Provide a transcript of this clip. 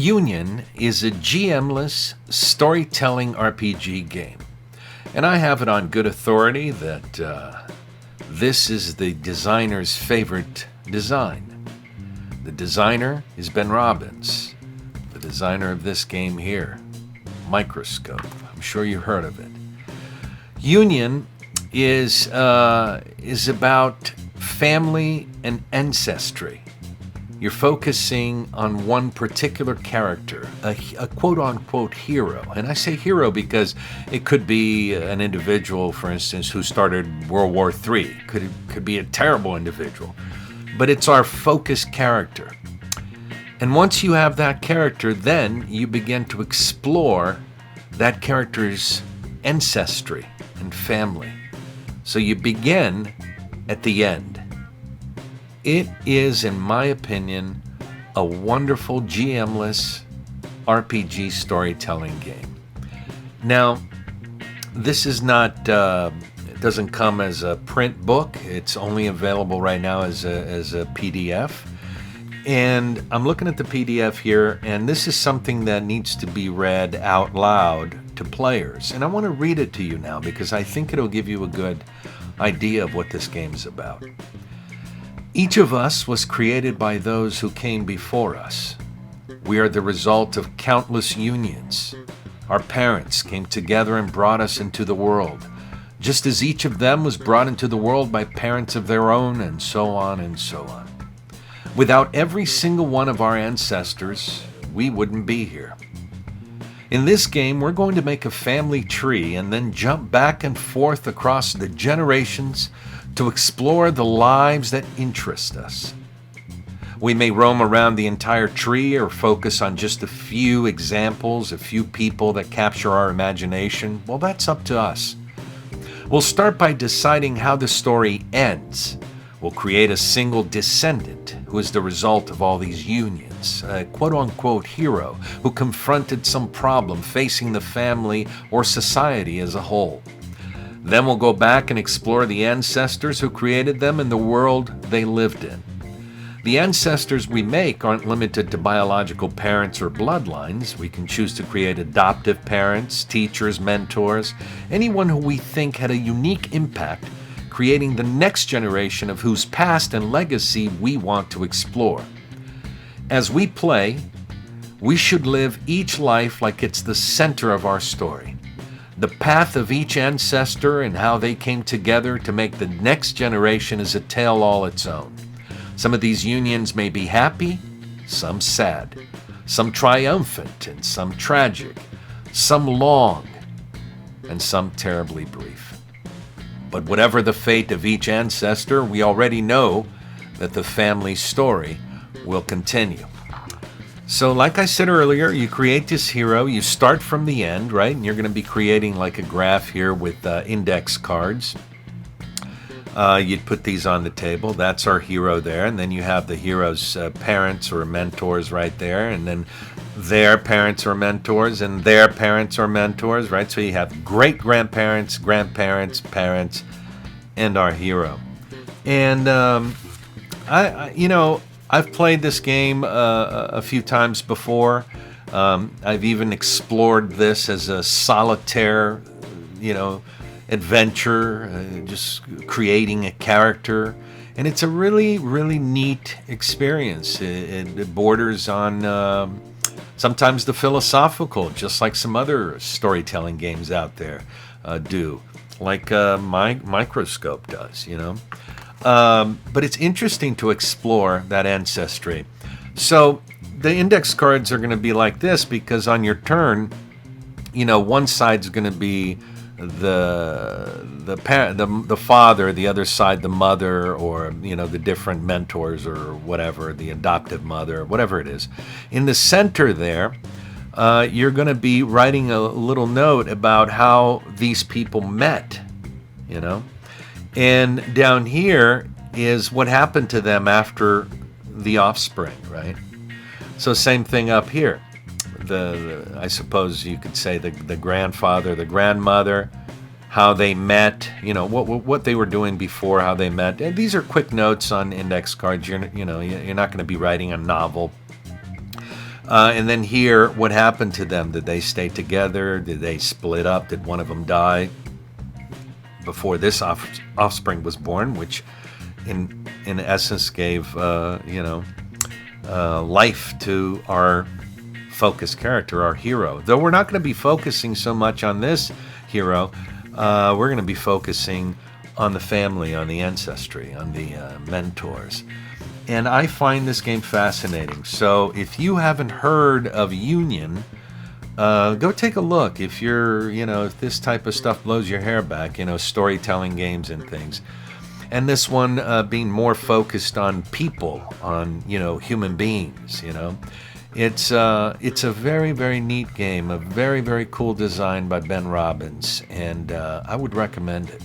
Union is a GM-less storytelling RPG game. And I have it on good authority that this is the designer's favorite design. The designer is Ben Robbins, the designer of this game here, Microscope. I'm sure you've heard of it. Union is about family and ancestry. You're focusing on one particular character, a quote-unquote hero. And I say hero because it could be an individual, for instance, who started World War III. Could be a terrible individual. But it's our focused character. And once you have that character, then you begin to explore that character's ancestry and family. So you begin at the end. It is, in my opinion, a wonderful GM-less RPG storytelling game. Now, this is not, it doesn't come as a print book. It's only available right now as a PDF. And I'm looking at the PDF here, and this is something that needs to be read out loud to players. And I want to read it to you now because I think it'll give you a good idea of what this game is about. Each of us was created by those who came before us. We are the result of countless unions. Our parents came together and brought us into the world, just as each of them was brought into the world by parents of their own, and so on and so on. Without every single one of our ancestors, we wouldn't be here. In this game, we're going to make a family tree and then jump back and forth across the generations to explore the lives that interest us. We may roam around the entire tree or focus on just a few examples, a few people that capture our imagination. Well, that's up to us. We'll start by deciding how the story ends. We'll create a single descendant who is the result of all these unions, a quote-unquote hero who confronted some problem facing the family or society as a whole. Then we'll go back and explore the ancestors who created them and the world they lived in. The ancestors we make aren't limited to biological parents or bloodlines. We can choose to create adoptive parents, teachers, mentors, anyone who we think had a unique impact, creating the next generation of whose past and legacy we want to explore. As we play, we should live each life like it's the center of our story. The path of each ancestor and how they came together to make the next generation is a tale all its own. Some of these unions may be happy, some sad, some triumphant and some tragic, some long and some terribly brief. But whatever the fate of each ancestor, we already know that the family story will continue. So like I said earlier, you create this hero, you start from the end, right? And you're going to be creating like a graph here with index cards. You'd put these on the table. That's our hero there. And then you have the hero's parents or mentors right there. And then their parents or mentors and their parents or mentors, right? So you have great-grandparents, grandparents, parents, and our hero. And, I've played this game a few times before. I've even explored this as a solitaire, adventure, just creating a character. And it's a really, really neat experience. It borders on sometimes the philosophical, just like some other storytelling games out there do, like Microscope does, But it's interesting to explore that ancestry. So the index cards are going to be like this because on your turn, one side's going to be the father, the other side the mother, or the different mentors or whatever, the adoptive mother, whatever it is. In the center there, you're going to be writing a little note about how these people met, And down here is what happened to them after the offspring, right? So same thing up here. I suppose you could say the grandfather, the grandmother, how they met, what they were doing before, how they met. And these are quick notes on index cards. You're not going to be writing a novel. And then here, what happened to them? Did they stay together? Did they split up? Did one of them die before this offspring was born, which in essence gave life to our focus character, our hero. Though we're not going to be focusing so much on this hero, we're going to be focusing on the family, on the ancestry, on the mentors. And I find this game fascinating. So if you haven't heard of Union, go take a look. If you're, if this type of stuff blows your hair back, storytelling games and things. And this one being more focused on people, on, human beings, It's a very, very neat game, a very, very cool design by Ben Robbins, and I would recommend it.